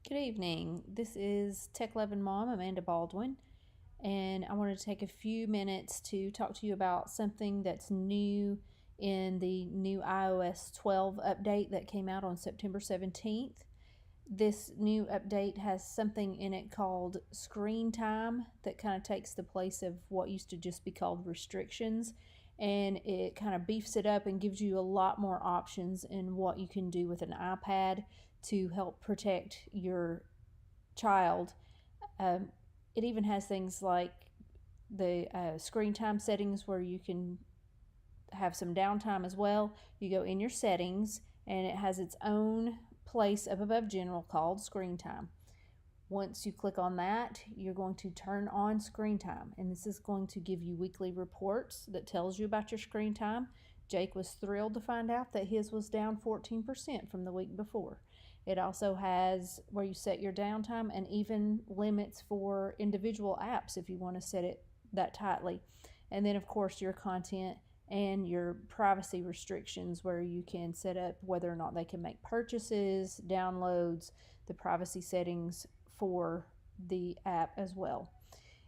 Good evening. This is Tech Loving Mom Amanda Baldwin, and I wanted to take a few minutes to talk to you about something that's new in the new iOS 12 update that came out on September 17th. This new update has something in it called screen time that kind of takes the place of what used to just be called restrictions, and it kind of beefs it up and gives you a lot more options in what you can do with an iPad to help protect your child. Um, it even has things like the screen time settings where you can have some downtime as well. You go in your settings and it has its own place up above general called screen time. Once you click on that, you're going to turn on screen time, and this is going to give you weekly reports that tells you about your screen time. Jake was thrilled to find out that his was down 14% from the week before. It also has where you set your downtime and even limits for individual apps if you want to set it that tightly. And then, of course, your content and your privacy restrictions where you can set up whether or not they can make purchases, downloads, the privacy settings for the app as well.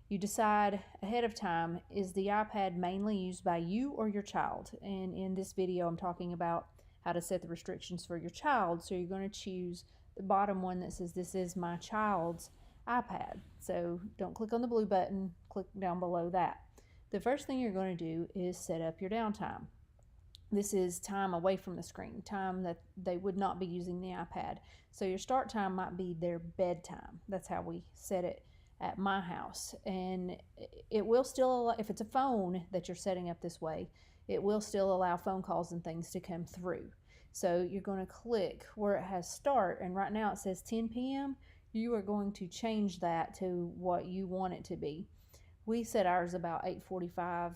You decide ahead of time, is the iPad mainly used by you or your child? And in this video, I'm talking about how to set the restrictions for your child. So you're going to choose the bottom one that says this is my child's iPad. So don't click on the blue button, click down below that. The first thing you're going to do is set up your downtime. This is time away from the screen, time that they would not be using the iPad. So your start time might be their bedtime. That's how we set it at my house. And it will still allow, if it's a phone that you're setting up this way, it will still allow phone calls and things to come through. So you're going to click where it has start, and right now it says 10 p.m. You are going to change that to what you want it to be. We set ours about 8:45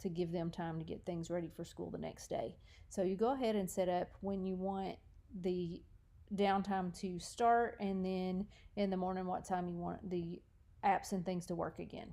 to give them time to get things ready for school the next day. So you go ahead and set up when you want the downtime to start, and then in the morning what time you want the apps and things to work again.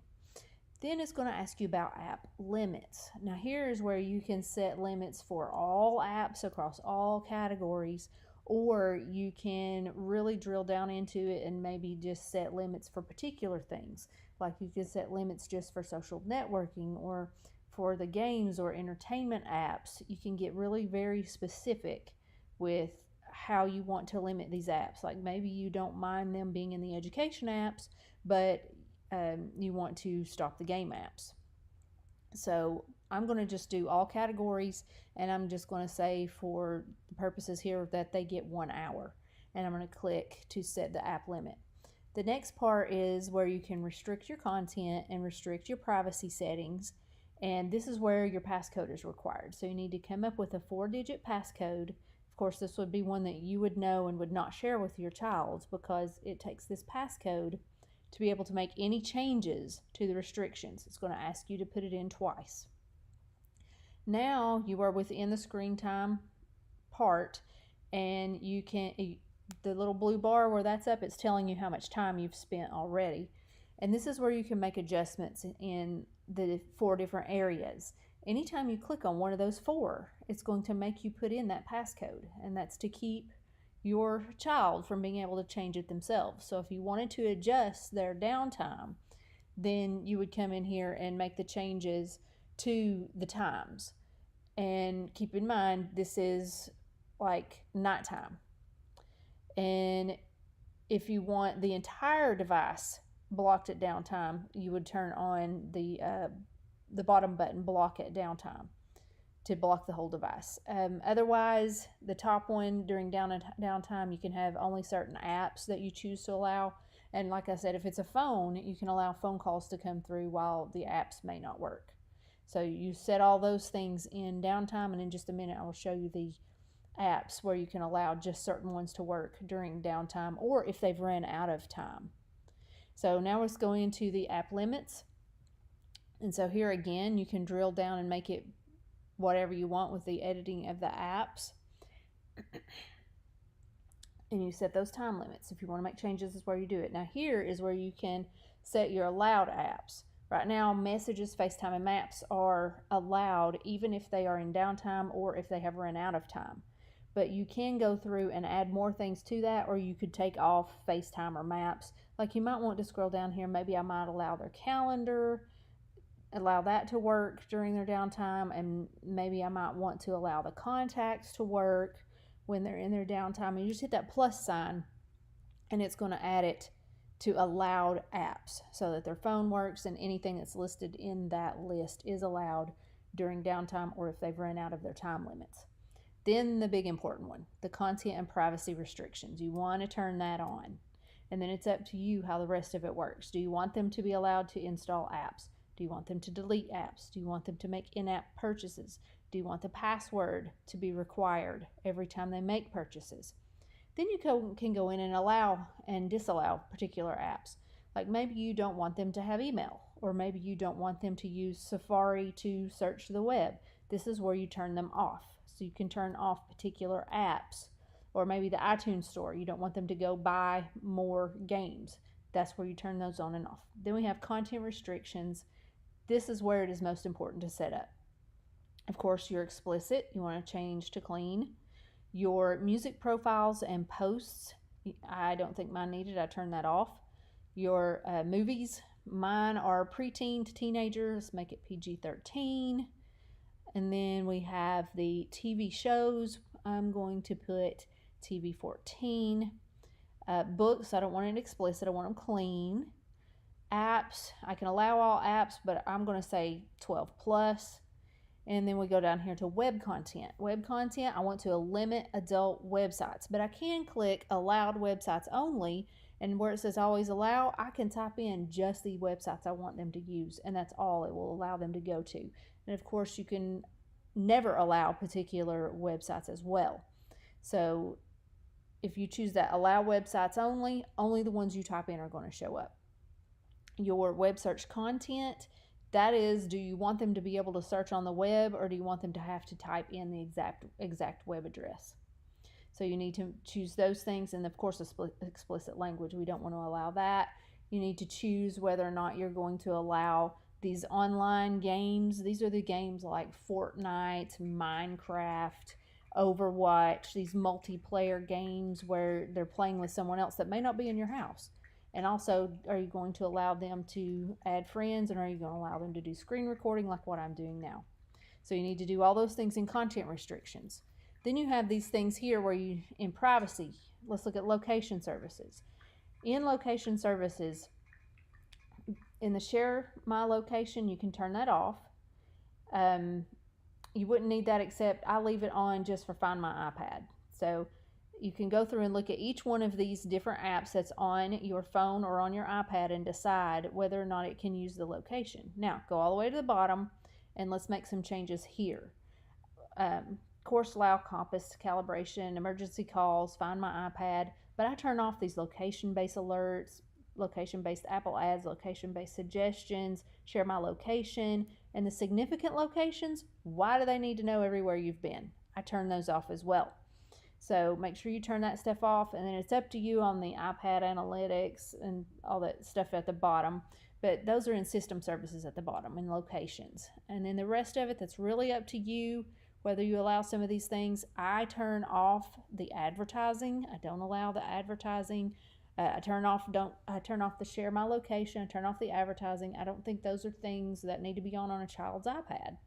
Then it's going to ask you about app limits. Now here is where you can set limits for all apps across all categories, or you can really drill down into it and maybe just set limits for particular things. Like you can set limits just for social networking or for the games or entertainment apps. You can get really very specific with how you want to limit these apps. Like maybe you don't mind them being in the education apps, but you want to stop the game apps. So I'm going to just do all categories, and I'm just going to say for the purposes here that they get 1 hour, and I'm going to click to set the app limit. The next part is where you can restrict your content and restrict your privacy settings, and this is where your passcode is required. So you need to come up with a 4-digit passcode. Of course, this would be one that you would know and would not share with your child, because it takes this passcode to be able to make any changes to the restrictions. It's going to ask you to put it in twice. Now you are within the screen time part, and you can, the little blue bar where that's up, it's telling you how much time you've spent already. And this is where you can make adjustments in the 4 different areas. Anytime you click on one of those 4, it's going to make you put in that passcode, and that's to keep your child from being able to change it themselves. So if you wanted to adjust their downtime, then you would come in here and make the changes to the times. And keep in mind, this is like nighttime. And if you want the entire device blocked at downtime, you would turn on the bottom button, block at downtime, to block the whole device. Otherwise, the top one during downtime, you can have only certain apps that you choose to allow. And like I said, if it's a phone, you can allow phone calls to come through while the apps may not work. So you set all those things in downtime, and in just a minute I will show you the apps where you can allow just certain ones to work during downtime or if they've run out of time. So now let's go into the app limits. And so here again, you can drill down and make it whatever you want with the editing of the apps. And you set those time limits. If you want to make changes, this is where you do it. Now here is where you can set your allowed apps. Right now, messages, FaceTime, and Maps are allowed even if they are in downtime or if they have run out of time. but you can go through and add more things to that, or you could take off FaceTime or Maps. Like you might want to scroll down here. Maybe I might allow their calendar, allow that to work during their downtime, and maybe I might want to allow the contacts to work when they're in their downtime. And you just hit that plus sign, and it's going to add it to allowed apps so that their phone works, and anything that's listed in that list is allowed during downtime or if they've run out of their time limits. Then the big important one, the content and privacy restrictions. You want to turn that on. And then it's up to you how the rest of it works. Do you want them to be allowed to install apps? Do you want them to delete apps? Do you want them to make in-app purchases? Do you want the password to be required every time they make purchases? Then you can go in and allow and disallow particular apps. Like maybe you don't want them to have email, or maybe you don't want them to use Safari to search the web. This is where you turn them off. So you can turn off particular apps, or maybe the iTunes store. You don't want them to go buy more games. That's where you turn those on and off. Then we have content restrictions. This is where it is most important to set up. Of course, your explicit, you want to change to clean. Your music profiles and posts, I don't think mine needed. I turned that off. Your movies, mine are preteen to teenagers. Make it PG-13. And then we have the TV shows. I'm going to put TV-14. Books, I don't want it explicit. I want them clean. Apps, I can allow all apps, but I'm going to say 12 plus. And then we go down here to web content. Web content, I want to limit adult websites, but I can click allowed websites only, and where it says always allow, I can type in just the websites I want them to use, and that's all it will allow them to go to. And of course, you can never allow particular websites as well. So if you choose that allow websites only the ones you type in are going to show up. Your web search content, that is, do you want them to be able to search on the web, or do you want them to have to type in the exact web address? So you need to choose those things, and of course explicit language, we don't want to allow that. You need to choose whether or not you're going to allow these online games. These are the games like Fortnite, Minecraft, Overwatch, these multiplayer games where they're playing with someone else that may not be in your house. And also, are you going to allow them to add friends, and are you going to allow them to do screen recording like what I'm doing now? So you need to do all those things in content restrictions. Then you have these things here where you, in privacy, let's look at location services. In location services, in the share my location, you can turn that off. You wouldn't need that, except I leave it on just for Find My iPad. So you can go through and look at each one of these different apps that's on your phone or on your iPad and decide whether or not it can use the location. Now, go all the way to the bottom and let's make some changes here. Course allow compass calibration, emergency calls, Find My iPad, but I turn off these location-based alerts, location-based Apple ads, location-based suggestions, share my location, and the significant locations. Why do they need to know everywhere you've been? I turn those off as well. So make sure you turn that stuff off, and then it's up to you on the iPad analytics and all that stuff at the bottom. But those are in system services at the bottom, in locations. And then the rest of it, that's really up to you, whether you allow some of these things. I turn off the advertising. I don't allow the advertising. I turn off the share my location. I turn off the advertising. I don't think those are things that need to be on a child's iPad.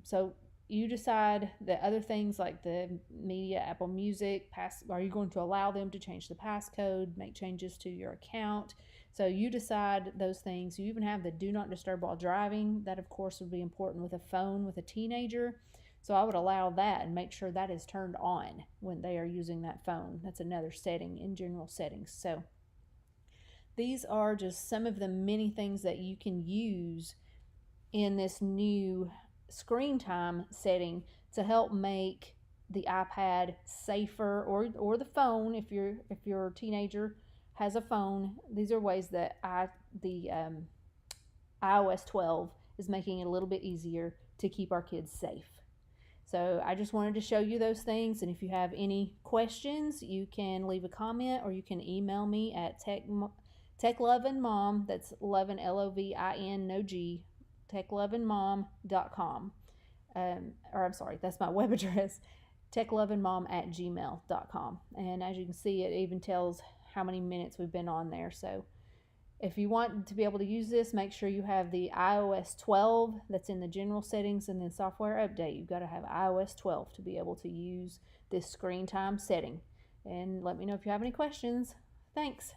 So you decide the other things like the media, Apple Music, are you going to allow them to change the passcode, make changes to your account? So you decide those things. You even have the do not disturb while driving. That, of course, would be important with a phone with a teenager. So I would allow that and make sure that is turned on when they are using that phone. That's another setting in general settings. So these are just some of the many things that you can use in this new screen time setting to help make the iPad safer, or the phone if your teenager has a phone. These are ways that the iOS 12 is making it a little bit easier to keep our kids safe. So I just wanted to show you those things, and if you have any questions, you can leave a comment or you can email me at techlovinmom, that's lovin, L-O-V-I-N, no G, techlovinmom.com. Or I'm sorry, that's my web address. techlovinmom@gmail.com. And as you can see, it even tells how many minutes we've been on there. So if you want to be able to use this, make sure you have the iOS 12 that's in the general settings, and then software update. You've got to have iOS 12 to be able to use this screen time setting. And let me know if you have any questions. Thanks.